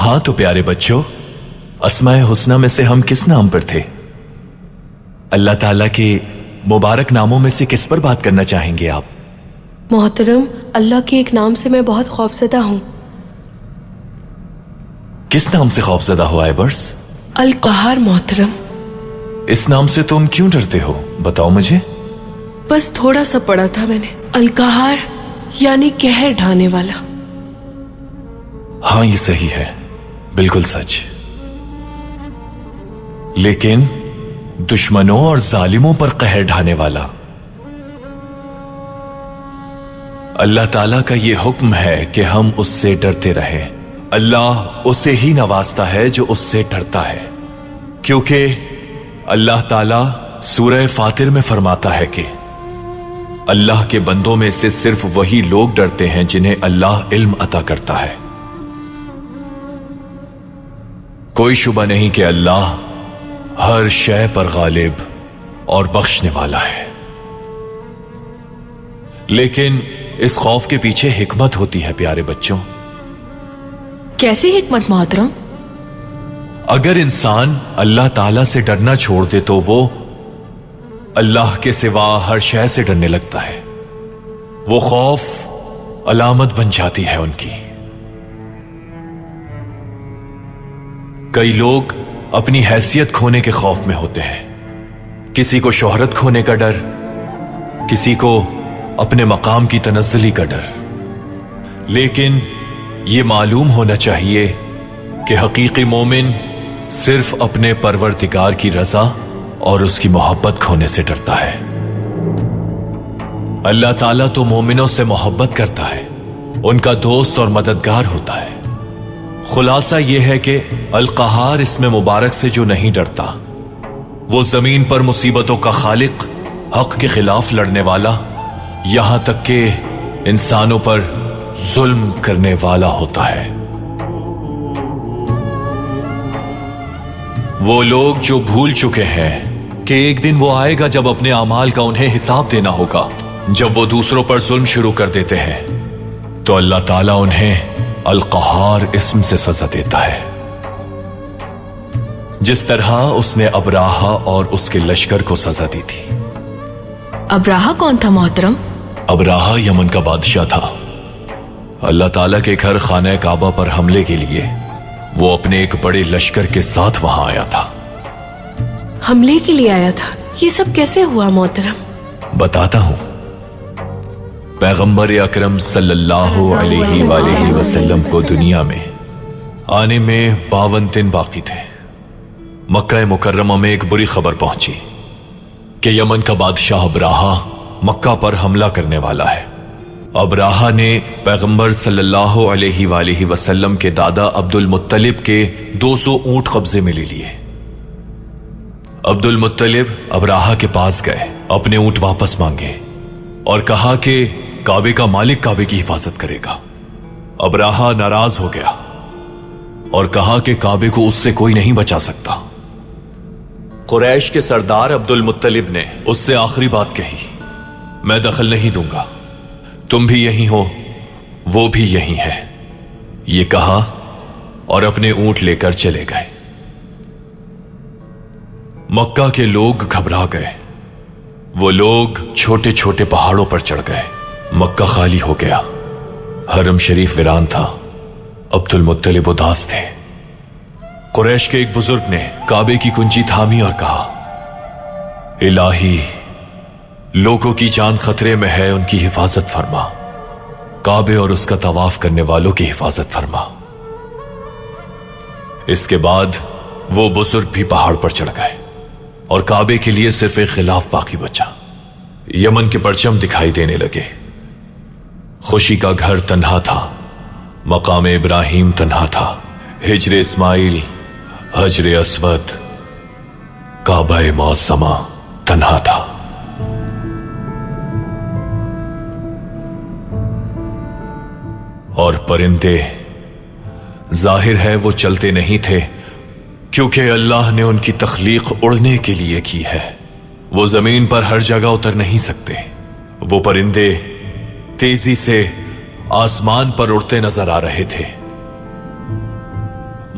ہاں تو پیارے بچوں، اسماء حسنہ میں سے ہم کس نام پر تھے؟ اللہ تعالیٰ کے مبارک ناموں میں سے کس پر بات کرنا چاہیں گے آپ؟ محترم، اللہ کے ایک نام سے میں بہت خوفزدہ ہوں۔ کس نام سے خوفزدہ ہو ایبرس؟ القہار محترم۔ اس نام سے تم کیوں ڈرتے ہو؟ بتاؤ مجھے۔ بس تھوڑا سا پڑھا تھا میں نے، القہار یعنی قہر ڈھانے والا۔ ہاں یہ صحیح ہے، بالکل سچ۔ لیکن دشمنوں اور ظالموں پر قہر ڈھانے والا، اللہ تعالیٰ کا یہ حکم ہے کہ ہم اس سے ڈرتے رہیں۔ اللہ اسے ہی نوازتا ہے جو اس سے ڈرتا ہے، کیونکہ اللہ تعالیٰ سورہ فاطر میں فرماتا ہے کہ اللہ کے بندوں میں سے صرف وہی لوگ ڈرتے ہیں جنہیں اللہ علم عطا کرتا ہے۔ کوئی شبہ نہیں کہ اللہ ہر شے پر غالب اور بخشنے والا ہے، لیکن اس خوف کے پیچھے حکمت ہوتی ہے پیارے بچوں۔ کیسی حکمت محترم؟ اگر انسان اللہ تعالیٰ سے ڈرنا چھوڑ دے تو وہ اللہ کے سوا ہر شے سے ڈرنے لگتا ہے۔ وہ خوف علامت بن جاتی ہے ان کی۔ کئی لوگ اپنی حیثیت کھونے کے خوف میں ہوتے ہیں، کسی کو شہرت کھونے کا ڈر، کسی کو اپنے مقام کی تنزلی کا ڈر۔ لیکن یہ معلوم ہونا چاہیے کہ حقیقی مومن صرف اپنے پروردگار کی رضا اور اس کی محبت کھونے سے ڈرتا ہے۔ اللہ تعالیٰ تو مومنوں سے محبت کرتا ہے، ان کا دوست اور مددگار ہوتا ہے۔ خلاصہ یہ ہے کہ القہار اس میں مبارک سے جو نہیں ڈرتا، وہ زمین پر مصیبتوں کا خالق، حق کے خلاف لڑنے والا، یہاں تک کہ انسانوں پر ظلم کرنے والا ہوتا ہے۔ وہ لوگ جو بھول چکے ہیں کہ ایک دن وہ آئے گا جب اپنے اعمال کا انہیں حساب دینا ہوگا۔ جب وہ دوسروں پر ظلم شروع کر دیتے ہیں تو اللہ تعالیٰ انہیں القہار اسم سے سزا دیتا ہے، جس طرح اس نے ابراہا اور اس کے لشکر کو سزا دی تھی۔ ابراہا کون تھا محترم؟ ابراہا یمن کا بادشاہ تھا۔ اللہ تعالیٰ کے گھر خانہ کعبہ پر حملے کے لیے وہ اپنے ایک بڑے لشکر کے ساتھ وہاں آیا تھا۔ حملے کے لیے آیا تھا؟ یہ سب کیسے ہوا محترم؟ بتاتا ہوں۔ پیغمبر اکرم صلی اللہ علیہ وآلہ وسلم کو دنیا میں آنے میں 52 دن باقی تھے۔ مکہ مکرمہ میں ایک بری خبر پہنچی کہ یمن کا بادشاہ ابراہا مکہ پر حملہ کرنے والا ہے۔ ابراہا نے پیغمبر صلی اللہ علیہ وآلہ وسلم کے دادا عبد المطلب کے 200 اونٹ قبضے میں لے لیے۔ عبد المطلب ابراہا کے پاس گئے، اپنے اونٹ واپس مانگے اور کہا کہ کعبے کا مالک کعبے کی حفاظت کرے گا۔ ابراہا ناراض ہو گیا اور کہا کہ کعبے کو اس سے کوئی نہیں بچا سکتا۔ قریش کے سردار عبد المطلب نے اس سے آخری بات کہی، میں دخل نہیں دوں گا، تم بھی یہی ہو، وہ بھی یہی ہے، یہ کہا اور اپنے اونٹ لے کر چلے گئے۔ مکہ کے لوگ گھبرا گئے، وہ لوگ چھوٹے چھوٹے پہاڑوں پر چڑھ گئے۔ مکہ خالی ہو گیا، حرم شریف ویران تھا۔ عبد المطلب اداس تھے۔ قریش کے ایک بزرگ نے کعبے کی کنجی تھامی اور کہا، الہی، لوگوں کی جان خطرے میں ہے، ان کی حفاظت فرما، کعبے اور اس کا طواف کرنے والوں کی حفاظت فرما۔ اس کے بعد وہ بزرگ بھی پہاڑ پر چڑھ گئے اور کعبے کے لیے صرف ایک غلاف باقی بچا۔ یمن کے پرچم دکھائی دینے لگے۔ خوشی کا گھر تنہا تھا، مقام ابراہیم تنہا تھا، ہجر اسماعیل، حجر اسود، کعبہ معظمہ تنہا تھا۔ اور پرندے ظاہر ہے وہ چلتے نہیں تھے، کیونکہ اللہ نے ان کی تخلیق اڑنے کے لیے کی ہے۔ وہ زمین پر ہر جگہ اتر نہیں سکتے۔ وہ پرندے تیزی سے آسمان پر اڑتے نظر آ رہے تھے۔